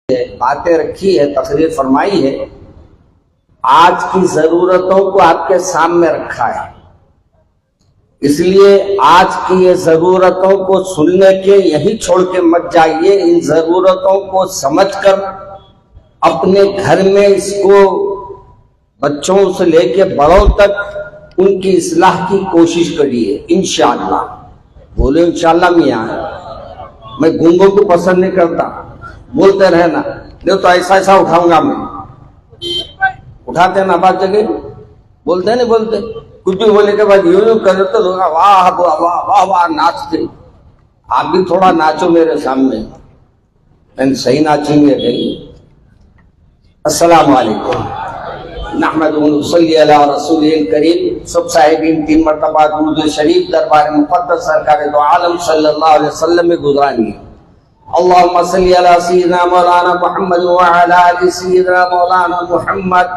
باتیں رکھی ہے، تقریر فرمائی ہے، آج کی ضرورتوں کو آپ کے سامنے رکھا ہے، اس لیے آج کی یہ ضرورتوں کو سننے کے یہی چھوڑ کے مت جائیے، ان ضرورتوں کو سمجھ کر اپنے گھر میں اس کو بچوں سے لے کے بڑوں تک ان کی اصلاح کی کوشش کریے انشاءاللہ۔ بولے انشاءاللہ میاں، میں گنگوں کو پسند نہیں کرتا، بولتے رہنا، نہیں تو ایسا ایسا اٹھاؤں گا میں، اٹھاتے ہیں نا بات جگہ، بولتے نہیں بولتے، کچھ بھی بولنے کے بعد یوں یوں کرتے تو لوگ واہ واہ واہ واہ ناچتے، آپ بھی تھوڑا ناچو میرے سامنے، میں صحیح ناچیں گے نہیں۔ السلام علیکم، نحمدہ و نصلی علی رسول کریم۔ سب صاحبین 3 مرتبہ درود شریف دربار مقدس سرکار دو عالم صلی اللہ علیہ وسلم میں گزاریں۔ اللہم صلی علی سیدنا مولانا محمد وعلی آل سیدنا مولانا محمد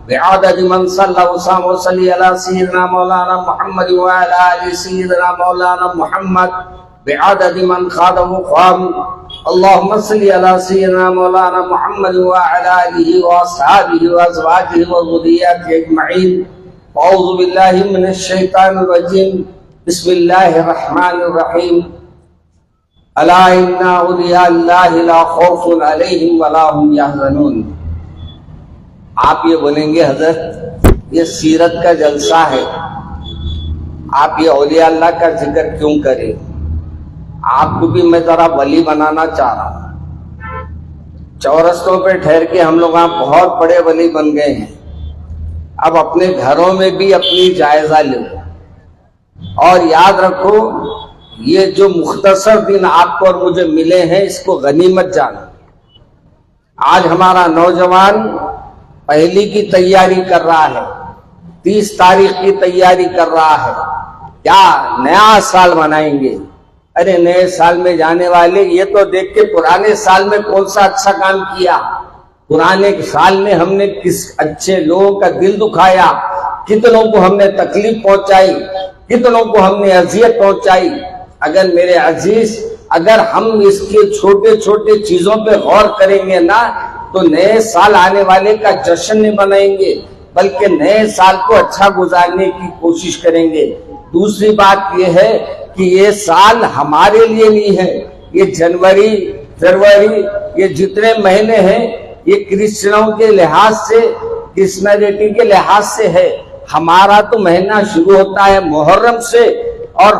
بعدد من صلی وسلم وصلی علی سیدنا مولانا محمد وعلی آل سیدنا مولانا محمد بعدد من خادم وقام۔ اللہم صلی علی سیدنا مولانا محمد وعلی آلہ واصحابہ وازواجہ وذریاتہ اجمعین۔ اعوذ باللہ من الشیطان الرجیم، بسم اللہ الرحمن الرحیم۔ الا ان اولیاء اللہ لا خوف علیہم ولا هم یحزنون۔ آپ یہ بولیں گے حضرت یہ سیرت کا جلسہ ہے، آپ یہ اولیاء اللہ کا ذکر کیوں کریں؟ آپ کو بھی میں ذرا ولی بنانا چاہ رہا ہوں۔ چورستوں پہ ٹھہر کے ہم لوگ بہت بڑے ولی بن گئے ہیں، اب اپنے گھروں میں بھی اپنی جائزہ لو اور یاد رکھو یہ جو مختصر دن آپ کو اور مجھے ملے ہیں اس کو غنیمت جانو۔ آج ہمارا نوجوان پہلی کی تیاری کر رہا ہے، 30 تاریخ کی تیاری کر رہا ہے، کیا نیا سال منائیں گے؟ ارے نئے سال میں جانے والے یہ تو دیکھ کے پرانے سال میں کون سا اچھا کام کیا، پرانے سال میں ہم نے کس اچھے لوگوں کا دل دکھایا، کتنوں کو ہم نے تکلیف پہنچائی، کتنوں کو ہم نے اذیت پہنچائی۔ اگر میرے عزیز اگر ہم اس کے چھوٹے چھوٹے چیزوں پہ غور کریں گے نا تو نئے سال آنے والے کا جشن نہیں منائیں گے بلکہ نئے سال کو اچھا گزارنے کی کوشش کریں گے۔ دوسری بات یہ ہے کہ یہ سال ہمارے لیے نہیں ہے، یہ جنوری فروری یہ جتنے مہینے ہیں یہ کرسچنوں کے لحاظ سے، کرسچنٹی کے لحاظ سے ہے۔ ہمارا تو مہینہ شروع ہوتا ہے محرم سے اور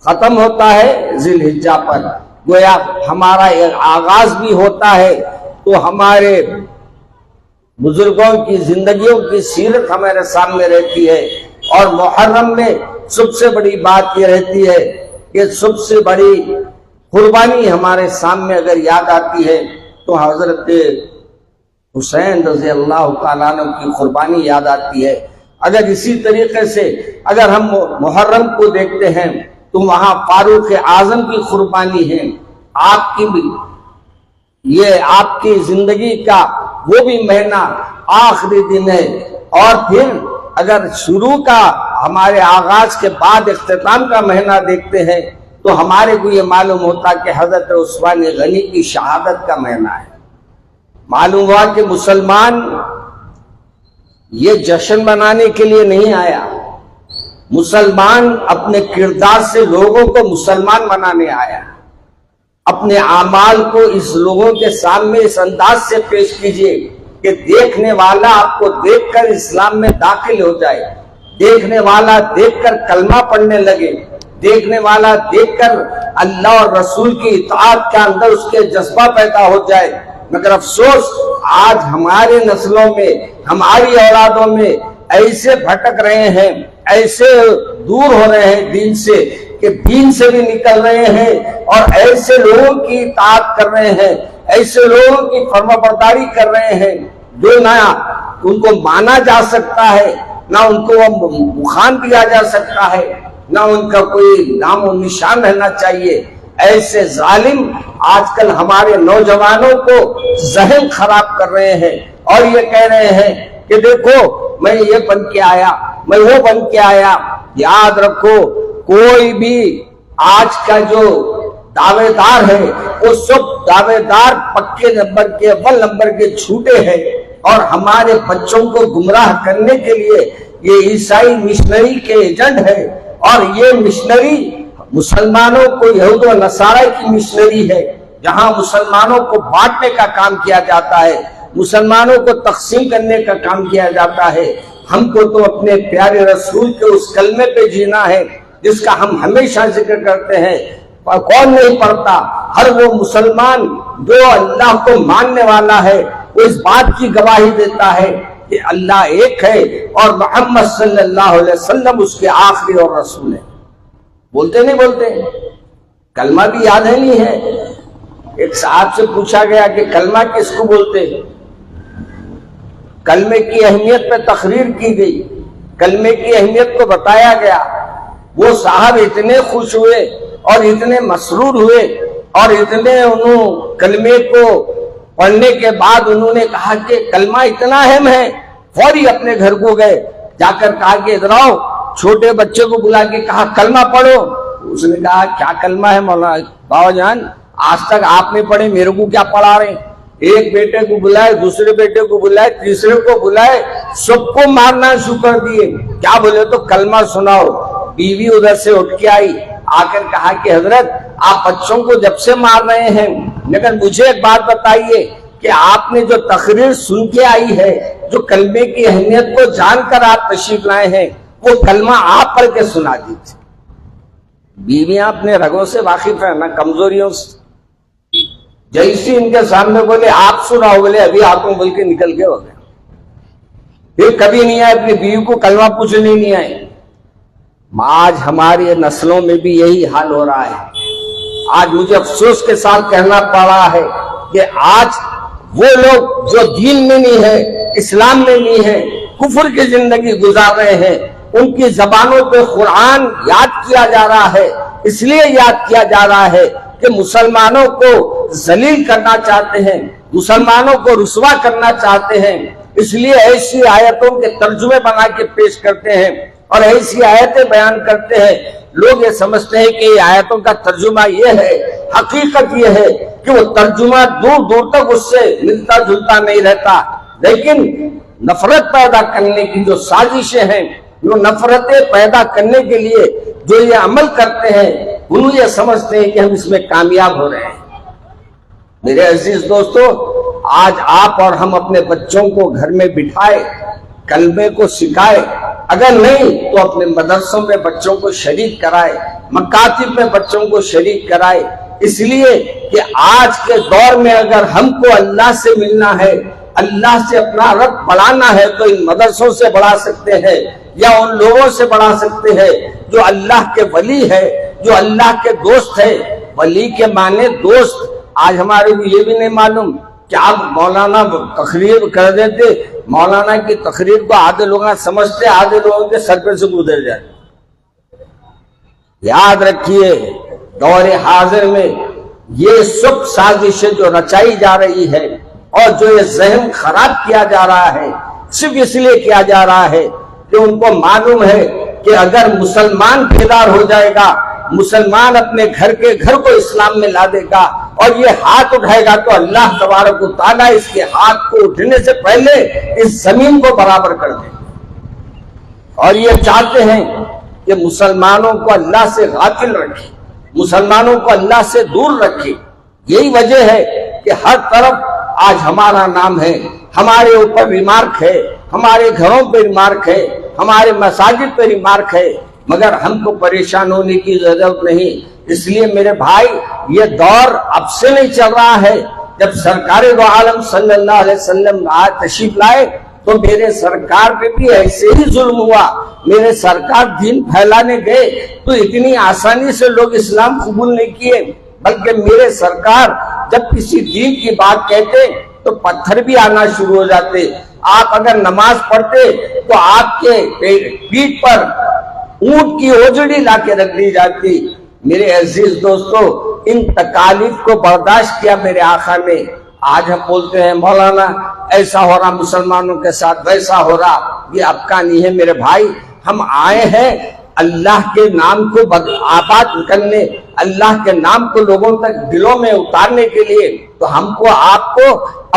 ختم ہوتا ہے ذی الحجہ پر، گویا ہمارا ایک آغاز بھی ہوتا ہے۔ تو ہمارے بزرگوں کی زندگیوں کی سیرت ہمارے سامنے رہتی ہے، اور محرم میں سب سے بڑی بات یہ رہتی ہے کہ سب سے بڑی قربانی ہمارے سامنے اگر یاد آتی ہے تو حضرت حسین رضی اللہ تعالیٰ عنہ کی قربانی یاد آتی ہے۔ اگر اسی طریقے سے اگر ہم محرم کو دیکھتے ہیں تو وہاں فاروق اعظم کی قربانی ہے، آپ کی بھی یہ آپ کی زندگی کا وہ بھی مہینہ آخری دن ہے۔ اور پھر اگر شروع کا ہمارے آغاز کے بعد اختتام کا مہینہ دیکھتے ہیں تو ہمارے کو یہ معلوم ہوتا کہ حضرت عثمان غنی کی شہادت کا مہینہ ہے۔ معلوم ہوا کہ مسلمان یہ جشن منانے کے لیے نہیں آیا، مسلمان اپنے کردار سے لوگوں کو مسلمان بنانے آیا۔ اپنے اعمال کو اس لوگوں کے سامنے اس انداز سے پیش کیجئے کہ دیکھنے والا آپ کو دیکھ کر اسلام میں داخل ہو جائے، دیکھنے والا دیکھ کر کلمہ پڑھنے لگے، دیکھنے والا دیکھ کر اللہ اور رسول کی اطاعت کے اندر اس کے جذبہ پیدا ہو جائے۔ مگر افسوس آج ہمارے نسلوں میں، ہماری اولادوں میں ایسے بھٹک رہے ہیں، ایسے دور ہو رہے ہیں دین سے کہ دین سے بھی نکل رہے ہیں، اور ایسے لوگوں کی اطاعت کر رہے ہیں، ایسے لوگوں کی فرمانبرداری کر رہے ہیں جو نہ ان کو مانا جا سکتا ہے، نہ ان کو مخان دیا جا سکتا ہے، نہ ان کا کوئی نام و نشان رہنا چاہیے۔ ایسے ظالم آج کل ہمارے نوجوانوں کو ذہن خراب کر رہے ہیں اور یہ کہہ رہے ہیں کہ دیکھو میں یہ بن کے آیا، میں وہ بن کے آیا۔ یاد رکھو کوئی بھی آج کا جو دعوے دار ہیں وہ سب دعوے دار پکے نمبر کے اول نمبر کے جھوٹے ہیں، اور ہمارے بچوں کو گمراہ کرنے کے لیے یہ عیسائی مشنری کے ایجنٹ ہے، اور یہ مشنری مسلمانوں کو یہود و نصارہ کی مشنری ہے، جہاں مسلمانوں کو بانٹنے کا کام کیا جاتا ہے، مسلمانوں کو تقسیم کرنے کا کام کیا جاتا ہے۔ ہم کو تو اپنے پیارے رسول کے اس کلمے پہ جینا ہے جس کا ہم ہمیشہ ذکر کرتے ہیں۔ کون نہیں پڑھتا؟ ہر وہ مسلمان جو اللہ کو ماننے والا ہے وہ اس بات کی گواہی دیتا ہے کہ اللہ ایک ہے اور محمد صلی اللہ علیہ وسلم اس کے آخری اور رسول ہے۔ بولتے نہیں بولتے؟ کلمہ بھی یاد ہے نہیں ہے؟ ایک صاحب سے پوچھا گیا کہ کلمہ کس کو بولتے؟ کلمے کی اہمیت پہ تقریر کی گئی، کلمے کی اہمیت کو بتایا گیا۔ وہ صاحب اتنے خوش ہوئے اور اتنے مسرور ہوئے اور اتنے انہوں کلمے کو پڑھنے کے بعد انہوں نے کہا کہ کلمہ اتنا اہم ہے، فوری اپنے گھر کو گئے، جا کر کہا کہ ادھر آؤ، چھوٹے بچے کو بلا کے کہا کلمہ پڑھو۔ اس نے کہا کیا کلمہ ہے مولانا بابا جان، آج تک آپ نے پڑھے، میرے کو کیا پڑھا رہے ہیں؟ ایک بیٹے کو بلائے، دوسرے بیٹے کو بلائے، تیسرے کو بلائے، سب کو مارنا شروع کر دیے۔ کیا بولے تو کلمہ سناؤ۔ بیوی ادھر سے اٹھ کے آئی، آ کر کہا کہ حضرت آپ بچوں کو جب سے مار رہے ہیں، لیکن مجھے ایک بات بتائیے کہ آپ نے جو تقریر سن کے آئی ہے، جو کلمے کی اہمیت کو جان کر آپ تشریف لائے ہیں، وہ کلمہ آپ پڑھ کے سنا دیجیے۔ بیویاں اپنے رگوں سے واقف ہیں، نہ کمزوریوں سے۔ جیسی ان کے سامنے بولے آپ سناؤ، بولے ابھی آپ کو بول کے نکل کے ہو گئے۔ پھر کبھی نہیں آئے، اپنی بیوی کو کلمہ پوچھنے نہیں آئے۔ آج ہماری نسلوں میں بھی یہی حال ہو رہا ہے۔ آج مجھے افسوس کے ساتھ کہنا پڑ رہا ہے کہ آج وہ لوگ جو دین میں نہیں ہے، اسلام میں نہیں ہے، کفر کی زندگی گزار رہے ہیں، ان کی زبانوں پہ قرآن یاد کیا جا رہا ہے۔ اس لیے یاد کیا جا رہا ہے کہ مسلمانوں کو ذلیل کرنا چاہتے ہیں، مسلمانوں کو رسوا کرنا چاہتے ہیں، اس لیے ایسی آیتوں کے ترجمے بنا کے پیش کرتے ہیں اور ایسی آیتیں بیان کرتے ہیں۔ لوگ یہ سمجھتے ہیں کہ یہ آیتوں کا ترجمہ یہ ہے، حقیقت یہ ہے کہ وہ ترجمہ دور دور تک اس سے ملتا جلتا نہیں رہتا، لیکن نفرت پیدا کرنے کی جو سازشیں ہیں، جو نفرتیں پیدا کرنے کے لیے جو یہ عمل کرتے ہیں، انہوں یہ سمجھتے ہیں کہ ہم اس میں کامیاب ہو رہے ہیں۔ میرے عزیز دوستو، آج آپ اور ہم اپنے بچوں کو گھر میں بٹھائے، کلمے کو سکھائے، اگر نہیں تو اپنے مدرسوں میں بچوں کو شریک کرائے، مکاتب میں بچوں کو شریک کرائے، اس لیے کہ آج کے دور میں اگر ہم کو اللہ سے ملنا ہے، اللہ سے اپنا رب بڑھانا ہے، تو ان مدرسوں سے بڑھا سکتے ہیں یا ان لوگوں سے بڑھا سکتے ہیں جو اللہ کے ولی ہے، جو اللہ کے دوست ہے۔ ولی کے معنی دوست۔ آج ہمارے کو یہ بھی نہیں معلوم کہ آپ مولانا تقریر کر دیتے، مولانا کی تقریر کو آدھے لوگ سمجھتے، آدھے لوگوں کے سر پہ سے گزر جاتے۔ یاد رکھیے دور حاضر میں یہ سب سازشیں جو رچائی جا رہی ہے اور جو یہ ذہن خراب کیا جا رہا ہے، صرف اس لیے کیا جا رہا ہے کہ ان کو معلوم ہے کہ اگر مسلمان بیدار ہو جائے گا، مسلمان اپنے گھر کے گھر کو اسلام میں لا دے گا اور یہ ہاتھ اٹھائے گا، تو اللہ تبارک و تعالیٰ اس کے ہاتھ کو اٹھنے سے پہلے اس زمین کو برابر کر دے۔ اور یہ چاہتے ہیں کہ مسلمانوں کو اللہ سے غافل رکھے، مسلمانوں کو اللہ سے دور رکھے۔ یہی وجہ ہے کہ ہر طرف آج ہمارا نام ہے، ہمارے اوپر ریمارک ہے، ہمارے گھروں پہ ریمارک ہے، ہمارے مساجد پہ ریمارک ہے، مگر ہم کو پریشان ہونے کی ضرورت نہیں۔ اس لیے میرے بھائی، یہ دور اب سے نہیں چل رہا ہے۔ جب سرکار دو عالم صلی اللہ علیہ وسلم تشریف لائے تو میرے سرکار پہ بھی ایسے ہی ظلم ہوا۔ میرے سرکار دین پھیلانے گئے تو اتنی آسانی سے لوگ اسلام قبول نہیں کیے، بلکہ میرے سرکار جب کسی دین کی بات کہتے تو پتھر بھی آنا شروع ہو جاتے۔ آپ اگر نماز پڑھتے تو آپ کے پیٹھ پر اونٹ کی اوجڑی لا کے رکھ دی جاتی۔ میرے عزیز دوستو، ان تکالیف کو برداشت کیا میرے آقا نے۔ آج ہم بولتے ہیں مولانا ایسا ہو رہا مسلمانوں کے ساتھ، ویسا ہو رہا، یہ اب کا نہیں ہے میرے بھائی۔ ہم آئے ہیں اللہ کے نام کو آباد کرنے، اللہ کے نام کو لوگوں تک دلوں میں اتارنے کے لیے تو ہم کو آپ کو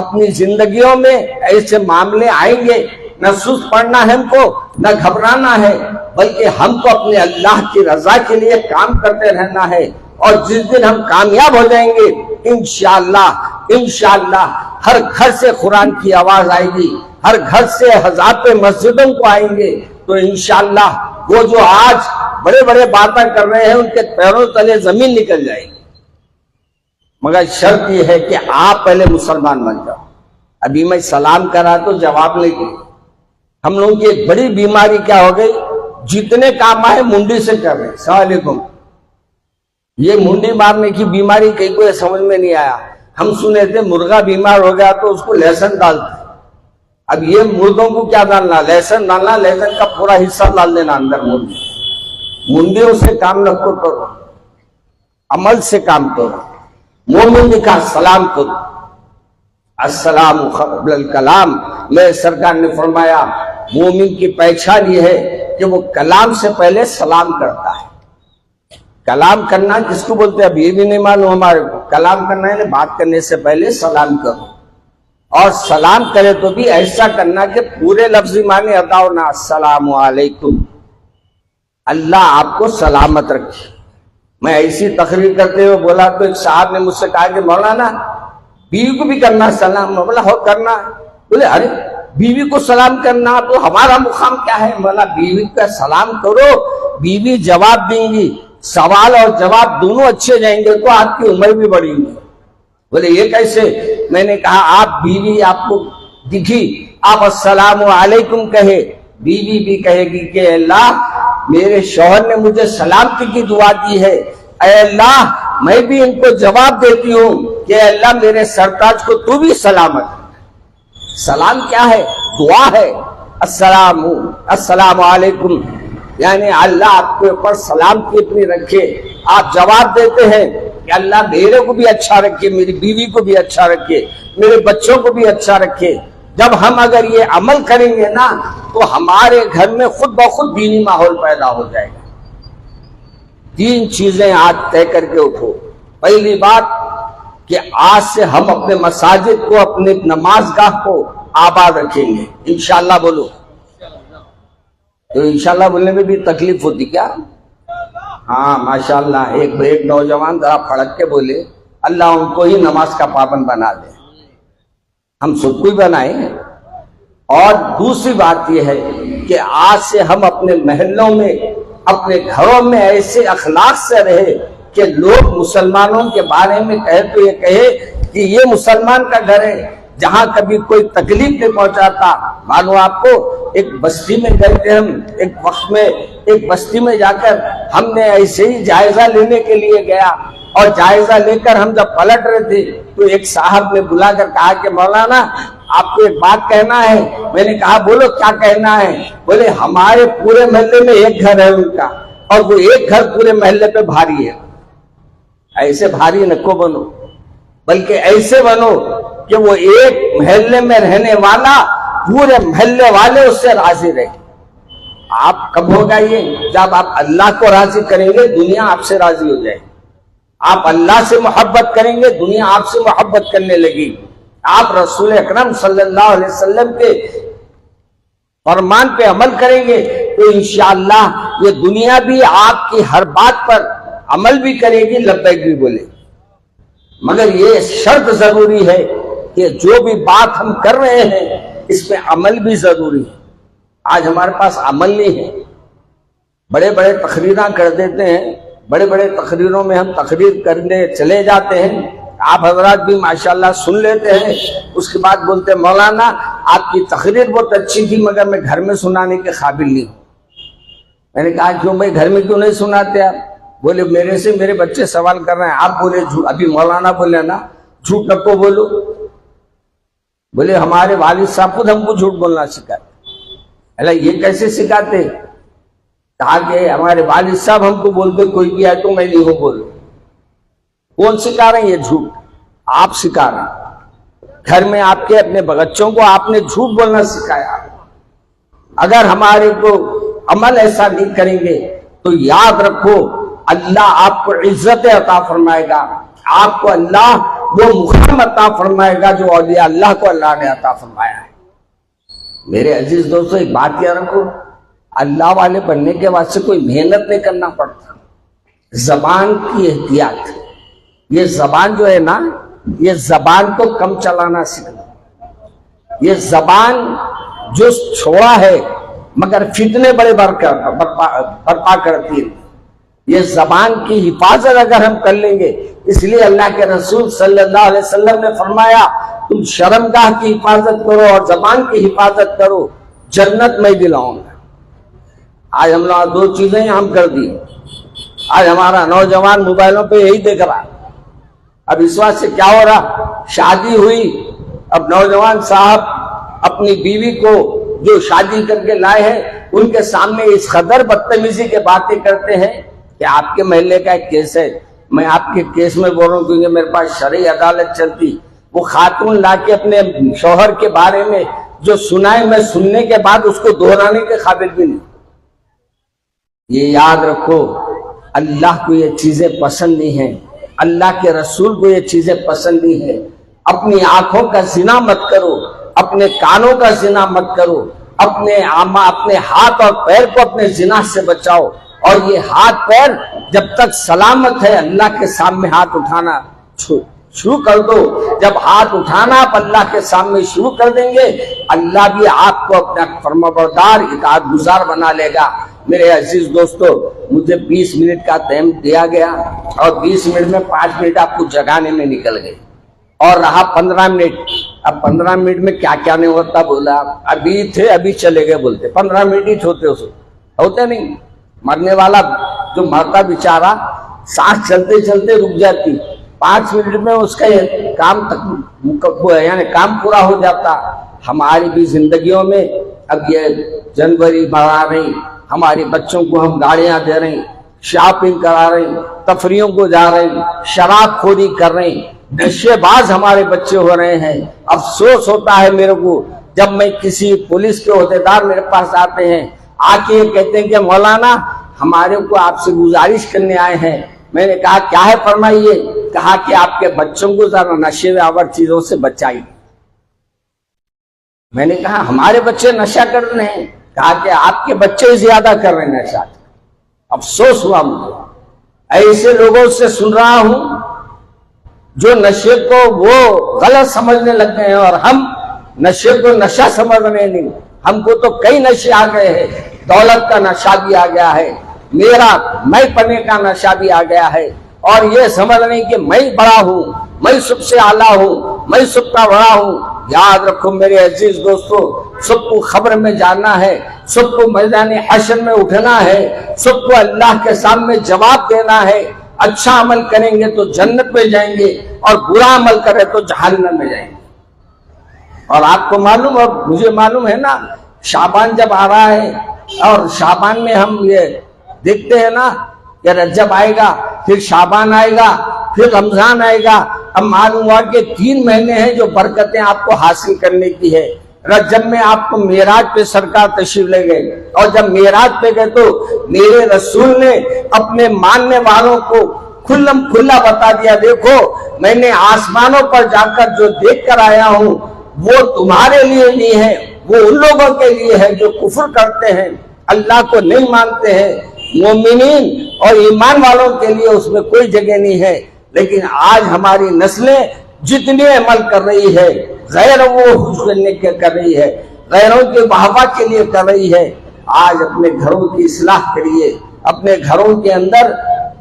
اپنی زندگیوں میں ایسے معاملے آئیں گے، نہ سست پڑنا ہے ہم کو، نہ گھبرانا ہے، بلکہ ہم کو اپنے اللہ کی رضا کے لیے کام کرتے رہنا ہے۔ اور جس دن ہم کامیاب ہو جائیں گے انشاءاللہ ہر گھر سے قرآن کی آواز آئے گی، ہر گھر سے حضرات مسجدوں کو آئیں گے، تو انشاءاللہ وہ جو آج بڑے بڑے باتیں کر رہے ہیں ان کے پیروں تلے زمین نکل جائے گی۔ مگر شرط یہ ہے کہ آپ پہلے مسلمان بن جاؤ۔ ابھی میں سلام کرا تو جواب نہیں دیا۔ ہم لوگوں کی ایک بڑی بیماری کیا ہو گئی، جتنے کام آئے منڈی سے کر رہے ہیں۔ السلام علیکم، یہ منڈی مارنے کی بیماری کہیں کو سمجھ میں نہیں آیا۔ ہم سنے تھے مرغا بیمار ہو گیا تو اس کو لہسن ڈالتے، اب یہ مردوں کو کیا ڈالنا، لہسن ڈالنا، لہسن کا پورا حصہ ڈال دینا اندر۔ منڈیوں سے کام نہ کرو، عمل سے کام کرو۔ مومن نے کہا سلام کرو، السلام قبل الکلام۔ میرے سرکار نے فرمایا مومن کی پہچان یہ ہے کہ وہ کلام سے پہلے سلام کرتا ہے۔ کلام کرنا کس کو بولتے ہیں اب یہ بھی نہیں معلوم ہمارے کو۔ کلام کرنا ہے بات کرنے سے پہلے سلام کرو، اور سلام کرے تو بھی ایسا کرنا کہ پورے لفظی معنی ادا ہونا، السلام علیکم، اللہ آپ کو سلامت رکھے۔ میں ایسی تقریر کرتے ہوئے بولا تو ایک صاحب نے مجھ سے کہا کہ مولانا بیوی کو بھی کرنا سلام؟ میں بولا ہو کرنا۔ بولے ارے بیوی کو سلام کرنا تو ہمارا مقام کیا ہے؟ بولا بیوی کا سلام کرو، بیوی جواب دیں گی، سوال اور جواب دونوں اچھے جائیں گے تو آپ کی عمر بھی بڑھیں گی۔ بولے یہ کیسے؟ میں نے کہا آپ بیوی آپ کو دکھی، آپ السلام علیکم کہے، بیوی بھی کہے گی کہ اللہ میرے شوہر نے مجھے سلامتی کی دعا دی ہے، اے اللہ میں بھی ان کو جواب دیتی ہوں کہ اے اللہ میرے سرتاج کو تو بھی سلامت۔ سلام کیا ہے؟ دعا ہے۔ السلام علیکم یعنی اللہ آپ کے اوپر سلامتی اپنی رکھے۔ آپ جواب دیتے ہیں کہ اللہ میرے کو بھی اچھا رکھے، میری بیوی کو بھی اچھا رکھے، میرے بچوں کو بھی اچھا رکھے۔ جب ہم اگر یہ عمل کریں گے نا تو ہمارے گھر میں خود بخود دینی ماحول پیدا ہو جائے گا۔ تین چیزیں آج طے کر کے اٹھو۔ پہلی بات کہ آج سے ہم اپنے مساجد کو، اپنے نماز گاہ کو آباد رکھیں گے انشاءاللہ۔ بولو تو انشاءاللہ بولنے میں بھی تکلیف ہوتی کیا؟ ہاں ماشاءاللہ، ایک نوجوان ذرا پھڑک کے بولے اللہ ان کو ہی نماز کا پابند بنا دے، ہم سب کو ہی بنائیں۔ اور دوسری بات یہ ہے کہ آج سے ہم اپنے محلوں میں، اپنے گھروں میں ایسے اخلاق سے رہے کہ لوگ مسلمانوں کے بارے میں کہے تو یہ کہے کہ یہ مسلمان کا گھر ہے، جہاں کبھی کوئی تکلیف نہیں پہنچاتا۔ معلوم آپ کو ایک بستی میں گئے تھے ہم، ایک وقت میں ایک بستی میں جا کر ہم نے ایسے ہی جائزہ لینے کے لیے گیا، اور جائزہ لے کر ہم جب پلٹ رہے تھے تو ایک صاحب نے بلا کر کہا کہ مولانا آپ کو ایک بات کہنا ہے۔ میں نے کہا بولو کیا کہنا ہے؟ بولے ہمارے پورے محلے میں ایک گھر ہے ان کا، اور وہ ایک گھر پورے محلے پہ بھاری ہے۔ ایسے بھاری نکو بنو، بلکہ ایسے بنو کہ وہ ایک محلے میں رہنے والا پورے محلے والے اس سے راضی رہے۔ آپ کب ہوگا یہ؟ جب آپ اللہ کو راضی کریں گے دنیا آپ سے راضی ہو جائے گی۔ آپ اللہ سے محبت کریں گے دنیا آپ سے محبت کرنے لگی۔ آپ رسول اکرم صلی اللہ علیہ وسلم کے فرمان پہ عمل کریں گے تو انشاءاللہ یہ دنیا بھی آپ کی ہر بات پر عمل بھی کرے گی، لبیک بھی بولے۔ مگر یہ شرط ضروری ہے کہ جو بھی بات ہم کر رہے ہیں اس میں عمل بھی ضروری ہے۔ آج ہمارے پاس عمل نہیں ہے، بڑے بڑے تقریراں کر دیتے ہیں، بڑے بڑے تقریروں میں ہم تقریر کرنے چلے جاتے ہیں، آپ حضرات بھی ماشاءاللہ سن لیتے ہیں، اس کے بعد بولتے ہیں مولانا آپ کی تقریر بہت اچھی تھی مگر میں گھر میں سنانے کے قابل نہیں ہوں۔ میں نے کہا کیوں بھائی گھر میں کیوں نہیں سناتے آپ؟ بولے میرے سے میرے بچے سوال کر رہے ہیں، آپ بولے ابھی مولانا بولے نا جھوٹ نہ کو بولو۔ بولے ہمارے والد صاحب خود ہم کو جھوٹ بولنا سکھاتے۔ اللہ یہ کیسے سکھاتے؟ کہا کہ ہمارے والد صاحب ہم کو بولتے کوئی بھی آئے تو میں نہیں ہوں بول۔ کون سکھا رہے ہیں یہ جھوٹ؟ آپ سکھا رہے ہیں۔ گھر میں آپ کے اپنے بچوں کو آپ نے جھوٹ بولنا سکھایا۔ اگر ہمارے کو عمل ایسا نہیں کریں گے تو یاد رکھو اللہ آپ کو عزت عطا فرمائے گا، آپ کو اللہ وہ مقام عطا فرمائے گا جو اولیاء اللہ کو اللہ نے عطا فرمایا ہے۔ میرے عزیز دوستو، ایک بات یاد رکھو، اللہ والے بننے کے واسطے کوئی محنت نہیں کرنا پڑتا۔ زبان کی احتیاط، یہ زبان جو ہے نا، یہ زبان کو کم چلانا سیکھنا۔ یہ زبان جو چھوڑا ہے مگر فتنے بڑے برپا کرتی ہے۔ یہ زبان کی حفاظت اگر ہم کر لیں گے، اس لیے اللہ کے رسول صلی اللہ علیہ وسلم نے فرمایا تم شرمگاہ کی حفاظت کرو اور زبان کی حفاظت کرو، جنت میں دلاؤں گا۔ آج ہم نے دو چیزیں عام کر دی۔ آج ہمارا نوجوان موبائلوں پہ یہی دیکھ رہا۔ اب اس وقت سے کیا ہو رہا، شادی ہوئی، اب نوجوان صاحب اپنی بیوی کو جو شادی کر کے لائے ہیں ان کے سامنے اس قدر بدتمیزی کے باتیں کرتے ہیں کہ آپ کے محلے کا ایک کیس ہے، میں آپ کے کیس میں بول رہا ہوں کیونکہ میرے پاس شرعی عدالت چلتی، وہ خاتون لا کے اپنے شوہر کے بارے میں جو سنائے، میں سننے کے بعد اس کو دہرانے کے قابل بھی نہیں۔ یہ یاد رکھو، اللہ کو یہ چیزیں پسند نہیں ہیں، اللہ کے رسول کو یہ چیزیں پسند نہیں ہیں۔ اپنی آنکھوں کا زنا مت کرو، اپنے کانوں کا زنا مت کرو، اپنے ہاتھ اور پیر کو اپنے زنا سے بچاؤ۔ اور یہ ہاتھ پیر جب تک سلامت ہے اللہ کے سامنے ہاتھ اٹھانا شروع کر دو۔ جب ہاتھ اٹھانا آپ اللہ کے سامنے شروع کر دیں گے، اللہ بھی آپ کو اپنا فرمانبردار اطاعت گزار بنا لے گا۔ میرے عزیز دوستو، مجھے 20 منٹ کا ٹائم دیا گیا اور 20 منٹ میں 5 منٹ آپ کو جگانے میں نکل گئے اور رہا 15 منٹ۔ اب 15 منٹ میں کیا کیا نہیں ہوتا، بولا ابھی تھے ابھی چلے گئے، بولتے 15 منٹ ہی ہوتے نہیں۔ مرنے والا جو مرتا بیچارہ سانس چلتے چلتے رک جاتی، 5 منٹ میں اس کا کام یعنی کام پورا ہو جاتا۔ ہماری بھی زندگیوں میں اب یہ جنوری مرا رہی، ہمارے بچوں کو ہم گاڑیاں دے رہے ہیں، شاپنگ کرا رہے ہیں، تفریحوں کو جا رہے ہیں، شراب خوری کر رہے ہیں، نشے باز ہمارے بچے ہو رہے ہیں۔ افسوس ہوتا ہے میرے کو جب میں کسی پولیس کے عہدیدار میرے پاس آتے ہیں، آ کے یہ کہتے ہیں کہ مولانا ہمارے کو آپ سے گزارش کرنے آئے ہیں۔ میں نے کہا کیا ہے فرمائیے؟ کہا کہ آپ کے بچوں کو ذرا نشے آور چیزوں سے بچائیے۔ میں نے کہا ہمارے بچے نشہ کر رہے ہیں؟ کہا کہ آپ کے بچے زیادہ کر رہے ہیں نشہ۔ افسوس ہوا مجھے، ایسے لوگوں سے سن رہا ہوں جو نشے کو وہ غلط سمجھنے لگ گئے ہیں، اور ہم نشے کو نشہ سمجھ رہے نہیں۔ ہم کو تو کئی نشے آ گئے ہیں، دولت کا نشہ بھی آ گیا ہے، میں پنے کا نشہ بھی آ گیا ہے، اور یہ سمجھ رہے کہ میں بڑا ہوں، میں سب سے اعلیٰ ہوں، میں سب کا بڑا ہوں۔ یاد رکھو میرے عزیز دوستو، سب کو خبر میں جانا ہے، سب کو میدان حشر میں اٹھنا ہے، سب کو اللہ کے سامنے جواب دینا ہے۔ اچھا عمل کریں گے تو جنت میں جائیں گے، اور برا عمل کریں تو جہنم میں جائیں گے۔ اور آپ کو معلوم اور مجھے معلوم ہے نا، شعبان جب آ رہا ہے اور شعبان میں ہم یہ دیکھتے ہیں نا کہ رجب آئے گا، پھر شعبان آئے گا، پھر رمضان آئے گا۔ اب معلوم ہوا کہ 3 مہینے ہیں جو برکتیں آپ کو حاصل کرنے کی ہے۔ رجب میں آپ کو معراج پہ سرکار تشریف لے گئے، اور جب معراج پہ گئے تو میرے رسول نے اپنے ماننے والوں کو کھلم کھلا بتا دیا، دیکھو میں نے آسمانوں پر جا کر جو دیکھ کر آیا ہوں وہ تمہارے لیے نہیں ہے، وہ ان لوگوں کے لیے ہے جو کفر کرتے ہیں، اللہ کو نہیں مانتے ہیں۔ مومنین اور ایمان والوں کے لیے اس میں کوئی جگہ نہیں ہے۔ لیکن آج ہماری نسلیں جتنی عمل کر رہی ہے، غیروں کو کرنے کے کر رہی ہے، غیروں کے واہوا کے لیے کر رہی ہے۔ آج اپنے گھروں کی اصلاح کریے، اپنے گھروں کے اندر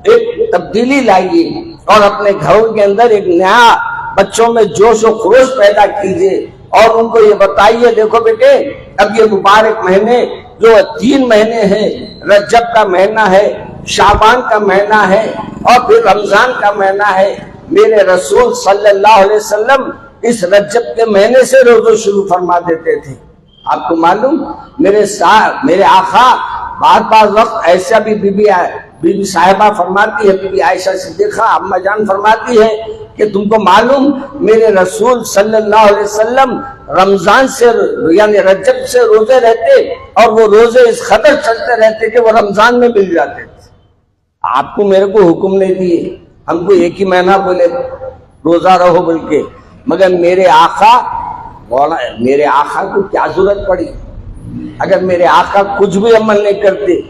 ایک تبدیلی لائیے، اور اپنے گھروں کے اندر ایک نیا بچوں میں جوش و خروش پیدا کیجیے، اور ان کو یہ بتائیے دیکھو بیٹے اب یہ مبارک مہینے جو 3 مہینے ہیں، رجب کا مہینہ ہے، شعبان کا مہینہ ہے، اور پھر رمضان کا مہینہ ہے۔ میرے رسول صلی اللہ علیہ وسلم اس رجب کے مہینے سے روزہ شروع فرما دیتے تھے۔ آپ کو معلوم میرے آقا بعض وقت ایسا بھی بی بی صاحبہ فرماتی ہے، بی بی عائشہ صدیقہ اما جان فرماتی ہے کہ تم کو معلوم میرے رسول صلی اللہ علیہ وسلم رمضان سے یعنی رجب سے روزے رہتے اور وہ روزے اس قدر چلتے رہتے کہ وہ رمضان میں مل جاتے تھے۔ آپ کو میرے کو حکم نہیں دیے، ہم کو ایک ہی مہینہ بولے روزہ رہو بول کے، مگر میرے آقا کو کیا ضرورت پڑی؟ اگر میرے آقا کچھ بھی عمل نہیں کرتے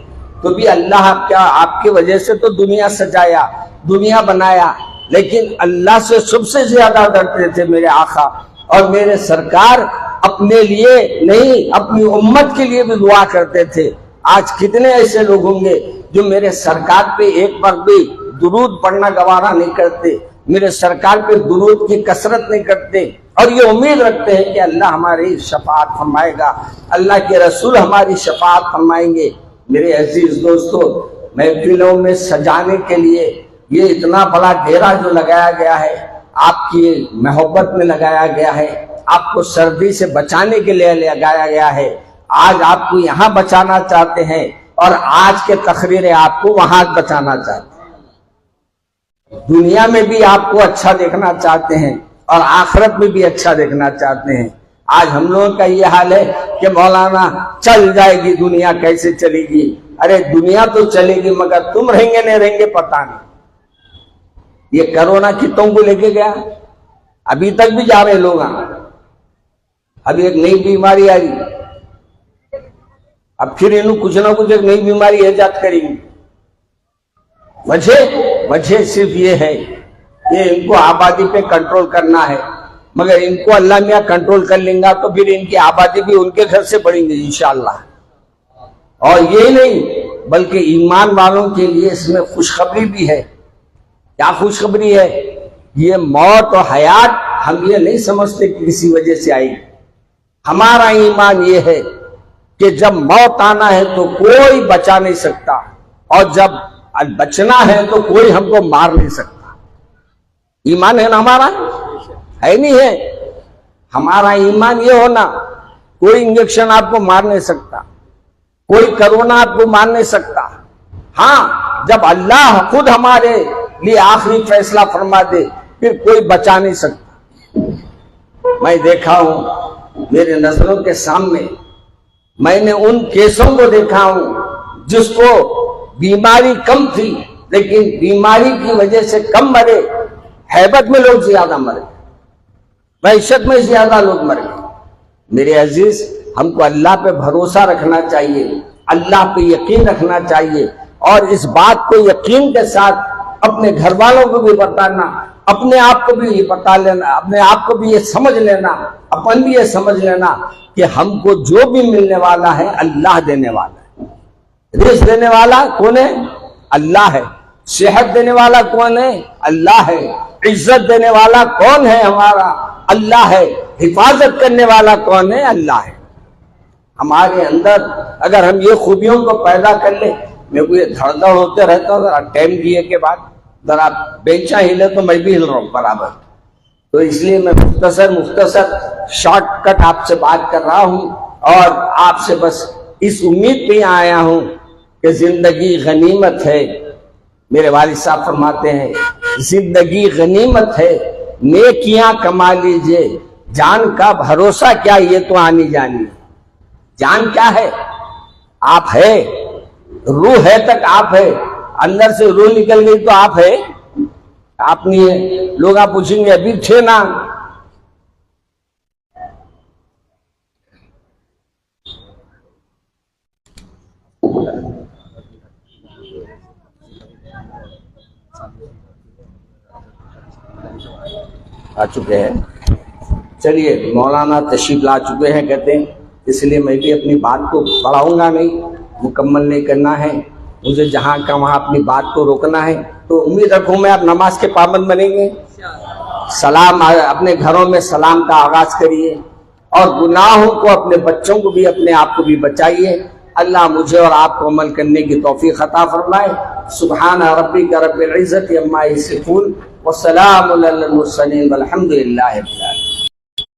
تو بھی اللہ آپ کی وجہ سے تو دنیا سجایا، دنیا بنایا، لیکن اللہ سے سب سے زیادہ ڈرتے تھے میرے آقا، اور میرے سرکار اپنے لیے نہیں اپنی امت کے لیے بھی دعا کرتے تھے۔ آج کتنے ایسے لوگ ہوں گے جو میرے سرکار پہ ایک بار بھی درود پڑھنا گوارا نہیں کرتے، میرے سرکار پہ درود کی کثرت نہیں کرتے، اور یہ امید رکھتے ہیں کہ اللہ ہماری شفاعت فرمائے گا، اللہ کے رسول ہماری شفاعت فرمائیں گے۔ میرے عزیز دوستو، محفلوں میں سجانے کے لیے یہ اتنا بڑا ڈیرا جو لگایا گیا ہے، آپ کی محبت میں لگایا گیا ہے، آپ کو سردی سے بچانے کے لیے لگایا گیا ہے۔ آج آپ کو یہاں بچانا چاہتے ہیں اور آج کے تقریریں آپ کو وہاں بچانا چاہتے ہیں۔ دنیا میں بھی آپ کو اچھا دیکھنا چاہتے ہیں اور آخرت میں بھی اچھا دیکھنا چاہتے ہیں۔ آج ہم لوگوں کا یہ حال ہے کہ مولانا چل جائے گی دنیا، کیسے چلے گی؟ ارے دنیا تو چلے گی مگر تم رہیں گے نہیں رہیں گے پتہ نہیں۔ یہ کرونا کتوں کو لے کے گیا، ابھی تک بھی جا رہے لوگ۔ ابھی ایک نئی بیماری آئی، اب پھر انہوں کچھ نہ کچھ ایک نئی بیماری ایجاد کریں گے۔ وجہ صرف یہ ہے کہ ان کو آبادی پہ کنٹرول کرنا ہے، مگر ان کو اللہ میاں کنٹرول کر لیں گا تو پھر ان کی آبادی بھی ان کے گھر سے بڑھیں گے انشاءاللہ۔ اور یہی نہیں بلکہ ایمان والوں کے لیے اس میں خوشخبری بھی ہے۔ کیا خوشخبری ہے؟ یہ موت اور حیات ہم یہ نہیں سمجھتے کہ کسی وجہ سے آئی۔ ہمارا ایمان یہ ہے کہ جب موت آنا ہے تو کوئی بچا نہیں سکتا، اور جب بچنا ہے تو کوئی ہم کو مار نہیں سکتا۔ ایمان ہے نا ہمارا؟ ہے نہیں ہے؟ ہمارا ایمان یہ ہونا، کوئی انجیکشن آپ کو مار نہیں سکتا، کوئی کرونا آپ کو مار نہیں سکتا۔ ہاں جب اللہ خود ہمارے لیے آخری فیصلہ فرما دے پھر کوئی بچا نہیں سکتا۔ میں دیکھا ہوں میرے نظروں کے سامنے، میں نے ان کیسوں کو دیکھا ہوں جس کو بیماری کم تھی لیکن بیماری کی وجہ سے کم مرے، ہیبت میں لوگ زیادہ مرے، وحشت میں زیادہ لوگ مرے۔ میرے عزیز، ہم کو اللہ پہ بھروسہ رکھنا چاہیے، اللہ پہ یقین رکھنا چاہیے، اور اس بات کو یقین کے ساتھ اپنے گھر والوں کو بھی بتانا، اپنے آپ کو بھی یہ بتا لینا، اپنے آپ کو بھی یہ سمجھ لینا، اپن بھی یہ سمجھ لینا کہ ہم کو جو بھی ملنے والا ہے اللہ دینے والا ہے۔ رزق دینے والا کون ہے؟ اللہ ہے۔ صحت دینے والا کون ہے؟ اللہ ہے۔ عزت دینے والا کون ہے؟ ہمارا اللہ ہے۔ حفاظت کرنے والا کون ہے؟ اللہ ہے۔ ہمارے اندر اگر ہم یہ خوبیوں کو پیدا کر لیں، میرے کو یہ دھڑ دھڑ ہوتے رہتا ہوں، ذرا ٹائم دیے کے بعد ذرا بینچا ہلے تو میں بھی ہل رہا ہوں برابر، تو اس لیے میں مختصر شارٹ کٹ آپ سے بات کر رہا ہوں، اور آپ سے بس اس امید پہ آیا ہوں کہ زندگی غنیمت ہے۔ میرے والد صاحب فرماتے ہیں زندگی غنیمت ہے، نیکیاں کما لیجئے، جان کا بھروسہ کیا یہ تو آنی جانی۔ جان کیا ہے؟ آپ ہے، روح ہے تک آپ ہے، اندر سے روح نکل گئی تو آپ ہے؟ آپ نہیں ہے۔ لوگ آپ پوچھیں گے ابھی تھے نا، آ چکے ہیں۔ چلیے مولانا تشریف لا چکے ہیں کہتے ہیں، اس لیے میں بھی اپنی بات کو بڑھاؤں گا نہیں، مکمل نہیں کرنا ہے مجھے، جہاں کا وہاں اپنی بات کو روکنا ہے۔ تو امید رکھوں میں آپ نماز کے پابند بنیں گے۔ سلام، اپنے گھروں میں سلام کا آغاز کریے، اور گناہوں کو اپنے بچوں کو بھی اپنے آپ کو بھی بچائیے۔ اللہ مجھے اور آپ کو عمل کرنے کی توفیق عطا فرمائے۔ سبحان ربک رب العزت عما یصفون، والسلام علی المرسلین، والحمد للہ رب العالمین۔